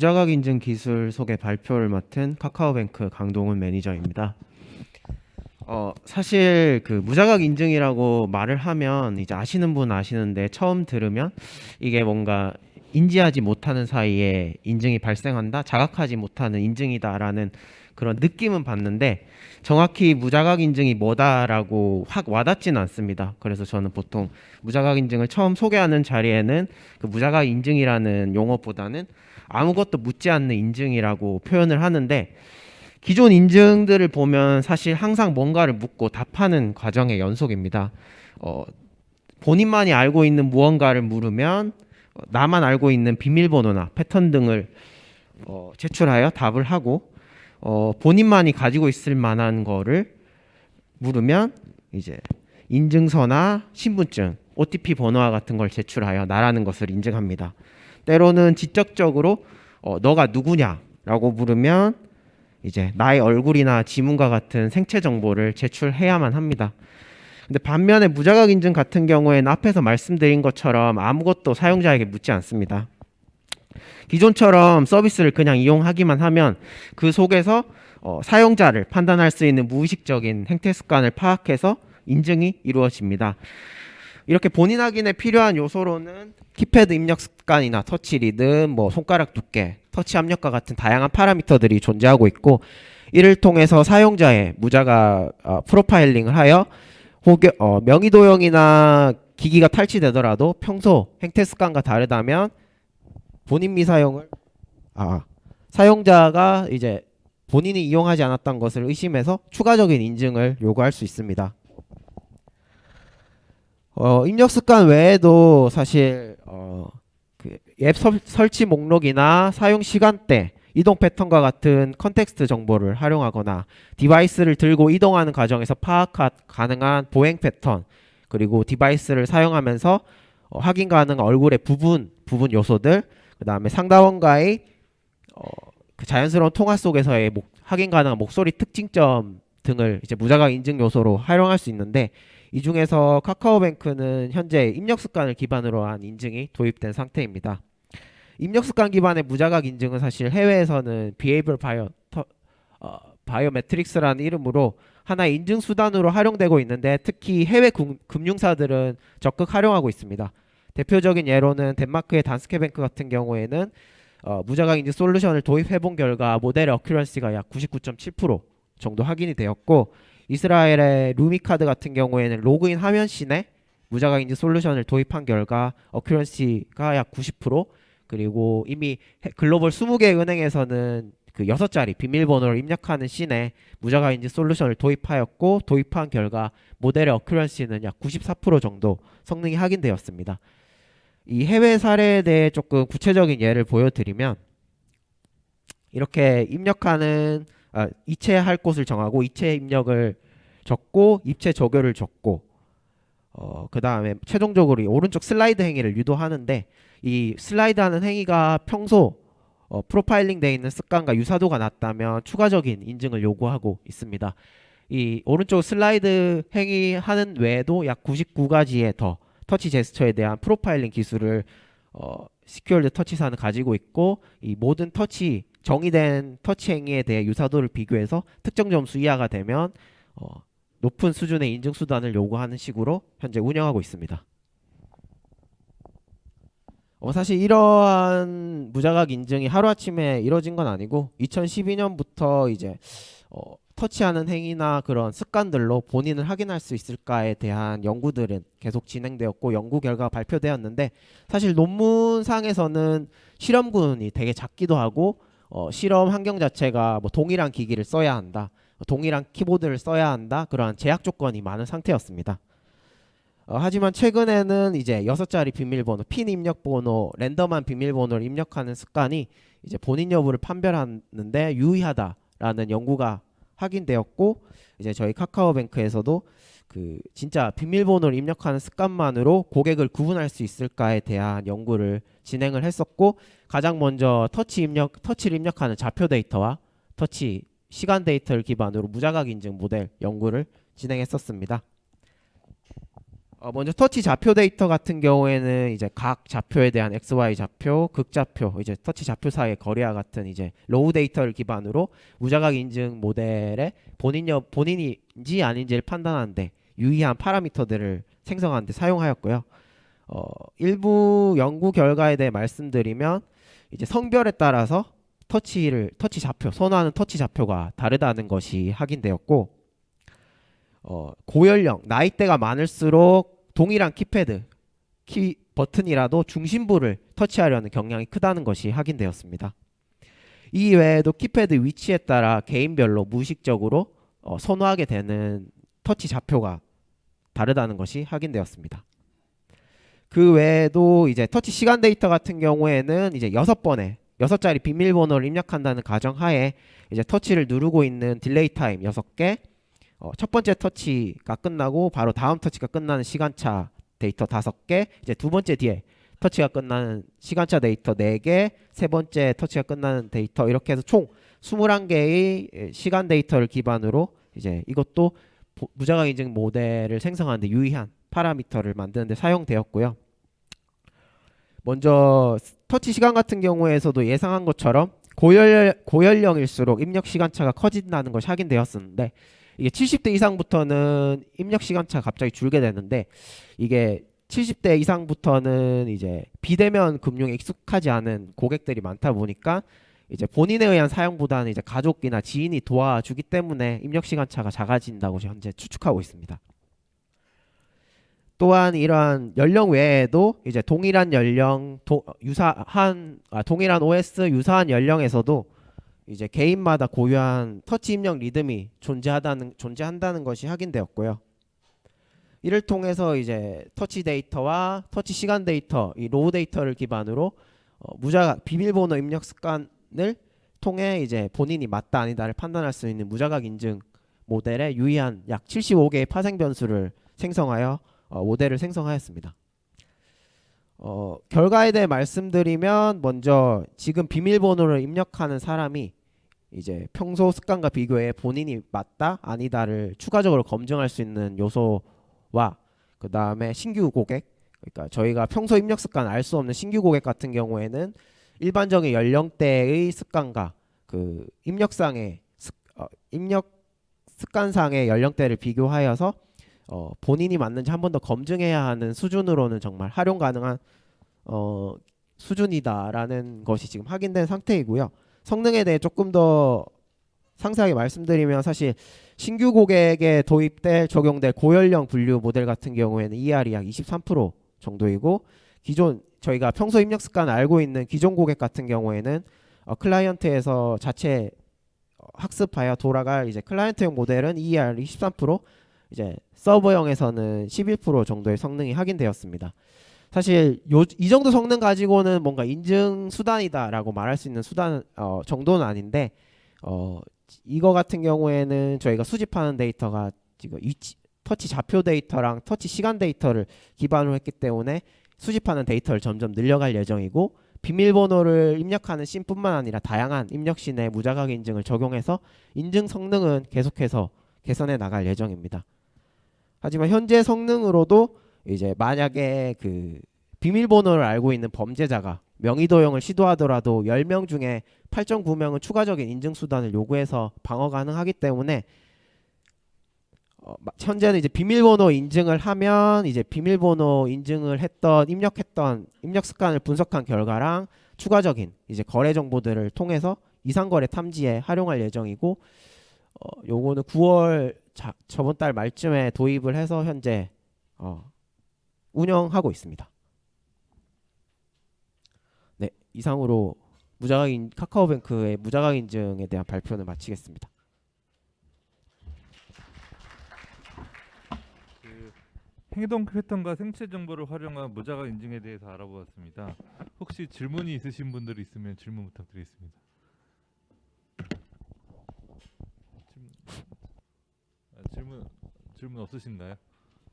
무자각 인증 기술 소개 발표를 맡은 카카오뱅크 강동훈 매니저입니다. 사실 그 무자각 인증이라고 말을 하면 이제 아시는 분 아시는데 처음 들으면 이게 뭔가 인지하지 못하는 사이에 인증이 발생한다, 자각하지 못하는 인증이다라는 그런 느낌은 받는데 정확히 무자각 인증이 뭐다라고 확 와닿지는 않습니다. 그래서 저는 보통 무자각 인증을 처음 소개하는 자리에는 그 무자각 인증이라는 용어보다는 아무것도 묻지 않는 인증이라고 표현을 하는데, 기존 인증들을 보면 사실 항상 뭔가를 묻고 답하는 과정의 연속입니다. 어, 본인만이 알고 있는 무언가를 물으면 나만 알고 있는 비밀번호나 패턴 등을 제출하여 답을 하고, 본인만이 가지고 있을 만한 거를 물으면 이제 인증서나 신분증, OTP 번호와 같은 걸 제출하여 나라는 것을 인증합니다. 때로는 직접적으로 너가 누구냐라고 물으면 이제 나의 얼굴이나 지문과 같은 생체 정보를 제출해야만 합니다. 근데 반면에 무자각 인증 같은 경우에는 앞에서 말씀드린 것처럼 아무것도 사용자에게 묻지 않습니다. 기존처럼 서비스를 그냥 이용하기만 하면 그 속에서 사용자를 판단할 수 있는 무의식적인 행태 습관을 파악해서 인증이 이루어집니다. 이렇게 본인 확인에 필요한 요소로는 키패드 입력 습관이나 터치 리듬, 손가락 두께, 터치 압력과 같은 다양한 파라미터들이 존재하고 있고, 이를 통해서 사용자의 무자각 프로파일링을 하여 명의 도용이나 기기가 탈취되더라도 평소 행태 습관과 다르다면 본인 미사용을 사용자가 이제 본인이 이용하지 않았던 것을 의심해서 추가적인 인증을 요구할 수 있습니다. 입력 습관 외에도 사실 앱 설치 목록이나 사용 시간대, 이동 패턴과 같은 컨텍스트 정보를 활용하거나 디바이스를 들고 이동하는 과정에서 파악 가능한 보행 패턴, 그리고 디바이스를 사용하면서 확인 가능한 얼굴의 부분 요소들, 그 다음에 상대방과의 그 자연스러운 통화 속에서의 확인 가능한 목소리 특징점 등을 이제 무자각 인증 요소로 활용할 수 있는데, 이 중에서 카카오뱅크는 현재 입력 습관을 기반으로 한 인증이 도입된 상태입니다. 입력 습관 기반의 무자각 인증은 사실 해외에서는 Behavioral Biometrics라는 이름으로 하나의 인증 수단으로 활용되고 있는데, 특히 해외 금융사들은 적극 활용하고 있습니다. 대표적인 예로는 덴마크의 단스케뱅크 같은 경우에는 무자각 인증 솔루션을 도입해본 결과 모델의 어큐런시가 약 99.7% 정도 확인이 되었고, 이스라엘의 루미카드 같은 경우에는 로그인 화면 시내 무자각 인증 솔루션을 도입한 결과 어큐런시가 약 90%, 그리고 이미 글로벌 20개 은행에서는 그 6자리 비밀번호를 입력하는 시내 무자각 인증 솔루션을 도입하였고, 도입한 결과 모델의 어큐런시는 약 94% 정도 성능이 확인되었습니다. 이 해외 사례에 대해 조금 구체적인 예를 보여드리면, 이렇게 입력하는 이체할 곳을 정하고 이체 입력을 적고 입체 조교를 적고, 그 다음에 최종적으로 이 오른쪽 슬라이드 행위를 유도하는데, 이 슬라이드하는 행위가 평소 프로파일링 되어 있는 습관과 유사도가 낮다면 추가적인 인증을 요구하고 있습니다. 이 오른쪽 슬라이드 행위하는 외에도 약 99가지의 더 터치 제스처에 대한 프로파일링 기술을 시큐어드 터치사는 가지고 있고, 이 모든 정의된 터치 행위에 대해 유사도를 비교해서 특정 점수 이하가 되면 높은 수준의 인증 수단을 요구하는 식으로 현재 운영하고 있습니다. 사실 이러한 무자각 인증이 하루아침에 이루어진 건 아니고 2012년부터 이제 터치하는 행위나 그런 습관들로 본인을 확인할 수 있을까에 대한 연구들은 계속 진행되었고, 연구 결과가 발표되었는데, 사실 논문상에서는 실험군이 되게 작기도 하고, 실험 환경 자체가 동일한 기기를 써야 한다, 동일한 키보드를 써야 한다, 그러한 제약 조건이 많은 상태였습니다. 하지만 최근에는 이제 6자리 비밀번호, 핀 입력 번호, 랜덤한 비밀번호를 입력하는 습관이 이제 본인 여부를 판별하는데 유의하다라는 연구가 확인되었고, 이제 저희 카카오뱅크에서도 그 진짜 비밀번호를 입력하는 습관만으로 고객을 구분할 수 있을까에 대한 연구를 진행을 했었고, 가장 먼저 터치를 입력하는 좌표 데이터와 터치 시간 데이터를 기반으로 무자각 인증 모델 연구를 진행했었습니다. 먼저 터치 좌표 데이터 같은 경우에는 이제 각 좌표에 대한 XY 좌표, 극좌표, 이제 터치 좌표 사이의 거리와 같은 이제 로우 데이터를 기반으로 무자각 인증 모델에 본인인지 아닌지를 판단하는데 유의한 파라미터들을 생성하는데 사용하였고요. 일부 연구 결과에 대해 말씀드리면 이제 성별에 따라서 터치 좌표, 선호하는 터치 좌표가 다르다는 것이 확인되었고, 고연령, 나이대가 많을수록 동일한 키패드, 키 버튼이라도 중심부를 터치하려는 경향이 크다는 것이 확인되었습니다. 이 외에도 키패드 위치에 따라 개인별로 무의식적으로 선호하게 되는 터치 좌표가 다르다는 것이 확인되었습니다. 그 외에도 이제 터치 시간 데이터 같은 경우에는 이제 6자리 비밀번호를 입력한다는 가정하에 이제 터치를 누르고 있는 딜레이 타임 6개, 첫 번째 터치가 끝나고 바로 다음 터치가 끝나는 시간차 데이터 5개, 이제 두 번째 뒤에 터치가 끝나는 시간차 데이터 4개, 세 번째 터치가 끝나는 데이터, 이렇게 해서 총 21개의 시간 데이터를 기반으로 이제 이것도 무자각 인증 모델을 생성하는데 유의한 파라미터를 만드는데 사용되었고요. 먼저 터치 시간 같은 경우에서도 예상한 것처럼 고연령일수록 입력 시간차가 커진다는 것이 확인되었었는데, 이게 70대 이상부터는 입력 시간차가 갑자기 줄게 되는데, 이게 70대 이상부터는 이제 비대면 금융에 익숙하지 않은 고객들이 많다 보니까 이제 본인에 의한 사용보다는 이제 가족이나 지인이 도와주기 때문에 입력 시간차가 작아진다고 현재 추측하고 있습니다. 또한 이러한 연령 외에도 이제 동일한 연령, 동일한 OS 유사한 연령에서도 이제 개인마다 고유한 터치 입력 리듬이 존재한다는 것이 확인되었고요. 이를 통해서 이제 터치 데이터와 터치 시간 데이터, 이 로우 데이터를 기반으로 무자각 비밀번호 입력 습관을 통해 이제 본인이 맞다 아니다를 판단할 수 있는 무자각 인증 모델에 유의한 약 75개의 파생 변수를 생성하여 모델을 생성하였습니다. 결과에 대해 말씀드리면, 먼저 지금 비밀번호를 입력하는 사람이 이제 평소 습관과 비교해 본인이 맞다 아니다를 추가적으로 검증할 수 있는 요소와, 그 다음에 신규 고객, 그러니까 저희가 평소 입력 습관 알 수 없는 신규 고객 같은 경우에는 일반적인 연령대의 습관과 그 입력 습관상의 연령대를 비교하여서 본인이 맞는지 한 번 더 검증해야 하는 수준으로는 정말 활용 가능한 수준이다라는 것이 지금 확인된 상태이고요. 성능에 대해 조금 더 상세하게 말씀드리면, 사실 신규 고객에 적용될 고연령 분류 모델 같은 경우에는 ER이 약 23% 정도이고, 기존 저희가 평소 입력 습관 알고 있는 기존 고객 같은 경우에는 클라이언트에서 자체 학습하여 돌아갈 이제 클라이언트용 모델은 ER 23%, 이제 서버용에서는 11% 정도의 성능이 확인되었습니다. 사실 이 정도 성능 가지고는 뭔가 인증 수단이다라고 말할 수 있는 수단 정도는 아닌데, 이거 같은 경우에는 저희가 수집하는 데이터가 지금 터치 좌표 데이터랑 터치 시간 데이터를 기반으로 했기 때문에 수집하는 데이터를 점점 늘려갈 예정이고, 비밀번호를 입력하는 씬뿐만 아니라 다양한 입력신의 무자각 인증을 적용해서 인증 성능은 계속해서 개선해 나갈 예정입니다. 하지만 현재 성능으로도 이제 만약에 그 비밀번호를 알고 있는 범죄자가 명의도용을 시도하더라도 10명 중에 8.9명은 추가적인 인증 수단을 요구해서 방어 가능하기 때문에 현재는 이제 비밀번호 인증을 하면 이제 비밀번호 인증을 입력했던 입력 습관을 분석한 결과랑 추가적인 이제 거래 정보들을 통해서 이상거래 탐지에 활용할 예정이고, 요거는 9월 저번 달 말쯤에 도입을 해서 현재 운영하고 있습니다. 네, 이상으로 카카오뱅크의 무자각 인증에 대한 발표는 마치겠습니다. 행동 패턴과 생체 정보를 활용한 무자각 인증에 대해서 알아보았습니다. 혹시 질문이 있으신 분들이 있으면 질문 부탁드리겠습니다. 질문 없으신가요?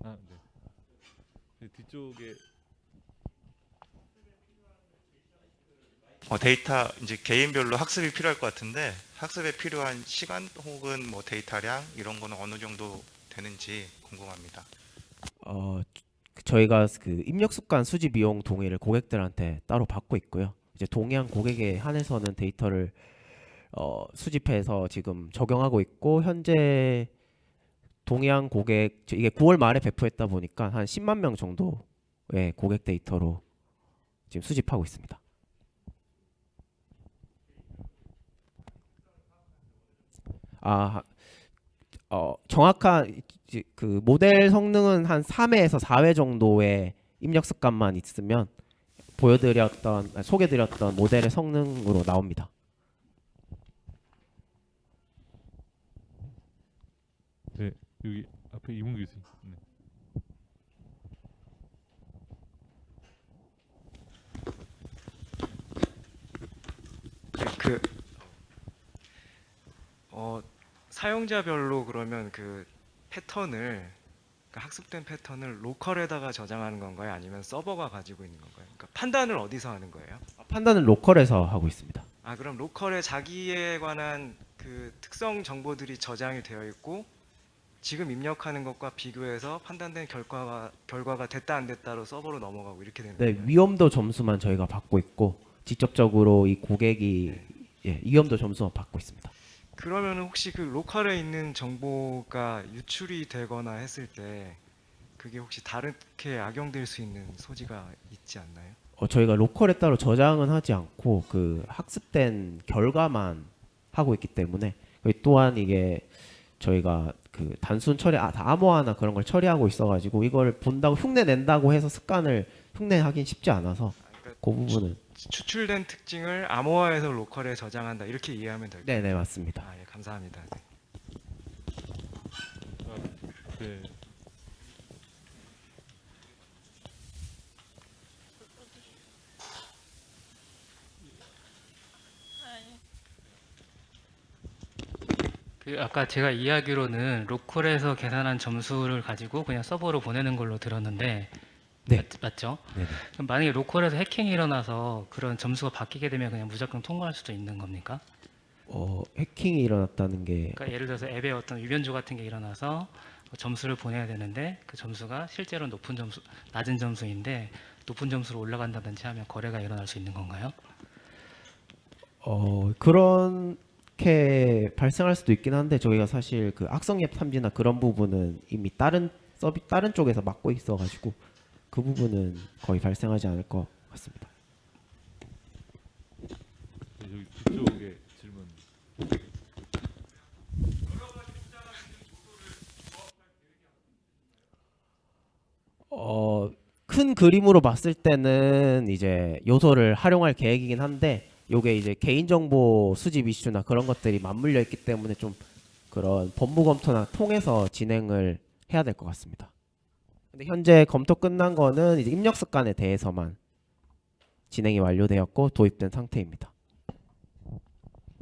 네. 뒤쪽에 데이터 이제 개인별로 학습이 필요할 것 같은데, 학습에 필요한 시간 혹은 데이터량 이런 거는 어느 정도 되는지 궁금합니다. 저희가 그 입력 습관 수집 비용 동의를 고객들한테 따로 받고 있고요. 이제 동의한 고객에 한해서는 데이터를 수집해서 지금 적용하고 있고 현재 동의한 고객 이게 9월 말에 배포했다 보니까 한 10만 명 정도의 고객 데이터로 지금 수집하고 있습니다. 아, 정확한 그 모델 성능은 한 3회에서 4회 정도의 입력 습관만 있으면 소개드렸던 모델의 성능으로 나옵니다. 네, 여기 앞에 이문 교수님. 네. 그 사용자별로 그러면 그 패턴을 그 학습된 패턴을 로컬에다가 저장하는 건가요? 아니면 서버가 가지고 있는 건가요? 그러니까 판단을 어디서 하는 거예요? 판단은 로컬에서 하고 있습니다. 아, 그럼 로컬에 자기에 관한 그 특성 정보들이 저장이 되어 있고 지금 입력하는 것과 비교해서 판단된 결과가 됐다 안 됐다로 서버로 넘어가고 이렇게 되는 네, 거예요? 위험도 점수만 저희가 받고 있고 직접적으로 이 고객이 위험도 점수만 받고 있습니다. 그러면 혹시 그 로컬에 있는 정보가 유출이 되거나 했을 때 그게 혹시 다르게 악용될 수 있는 소지가 있지 않나요? 저희가 로컬에 따로 저장은 하지 않고 그 학습된 결과만 하고 있기 때문에 또한 이게 저희가 그 단순 처리 다 암호화나 그런 걸 처리하고 있어가지고 이걸 본다고 흉내 낸다고 해서 습관을 흉내하긴 쉽지 않아서 그러니까 그 부분은 추출된 특징을 암호화해서 로컬에 저장한다 이렇게 이해하면 될까요? 네네 맞습니다. 아, 예, 감사합니다. 네. 아, 네. 그 아까 제가 이야기로는 로컬에서 계산한 점수를 가지고 그냥 서버로 보내는 걸로 들었는데 네. 맞죠? 네네. 그럼 만약에 로컬에서 해킹이 일어나서 그런 점수가 바뀌게 되면 그냥 무조건 통과할 수도 있는 겁니까? 해킹이 일어났다는 게 그러니까 예를 들어서 앱에 어떤 위변조 같은 게 일어나서 점수를 보내야 되는데 그 점수가 실제로 낮은 점수인데 높은 점수로 올라간다든지 하면 거래가 일어날 수 있는 건가요? 그렇게 발생할 수도 있긴 한데 저희가 사실 그 악성앱 탐지나 그런 부분은 이미 다른 쪽에서 맡고 있어가지고 그 부분은 거의 발생하지 않을 것 같습니다. 네, 여기 뒤쪽에 질문. 큰 그림으로 봤을 때는 이제 요소를 활용할 계획이긴 한데 요게 이제 개인정보 수집 이슈나 그런 것들이 맞물려 있기 때문에 좀 그런 법무 검토나 통해서 진행을 해야 될 것 같습니다. 근데 현재 검토 끝난 거는 이제 입력 습관에 대해서만 진행이 완료되었고 도입된 상태입니다.